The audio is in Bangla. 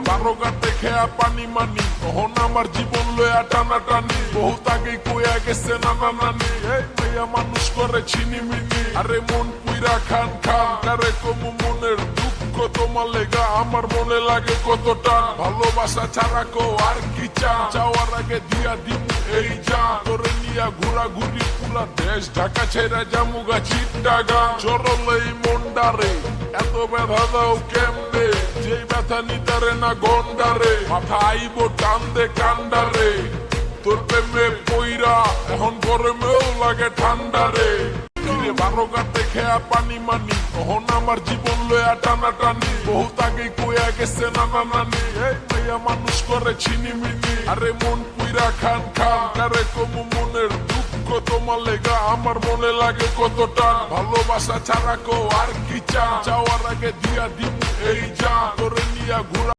বারো গাতে খেয়া পানি মানি তখন আমার জীবন লয়া টানা টানি বহুত আগে কইয়া গেছে নানা নানি এই মাইয়া মানুষ করে ছিনিমিনি আরে মন পুইরা খান খান কারে কমু মনের দুঃখ তোমার লেগা আমার মনে লাগে কতটা ভালোবাসা ছাড়া কো আর কি চাওয়ার আগে দিয়া দিমু এই যা তোরে নিয়া ঘোরাঘুরি পুরা দেশ ঢাকা ছেড়ে জামুগা চিট্টাগা চরলেই মন্ডারে এত ব্যথা দাও কেমনে যেই ব্যথা নিতারে না গন্ডারে মাথা আইব টান দে কান্ডারে তোর প্রেমে পইরা এখন গরমেও লাগে ঠান্ডারে ফিরে বারো গাতে খেয়া পানি মানি তখন আমার জীবন লয়া টানা টানি বহুত আগে কইয়া গেছে নানা নানি এই মাইয়া মানুষ করে ছিনিমিনি আরে মন পুইরা খান খান কারে কমু মনের দুঃখ তোমার লেগা আমার মনে লাগে কতটা ভালোবাসা ছাড়া কো আর কি চাওয়ার আগে দিয়া দিমু এই যা তোরে নিয়া ঘোরা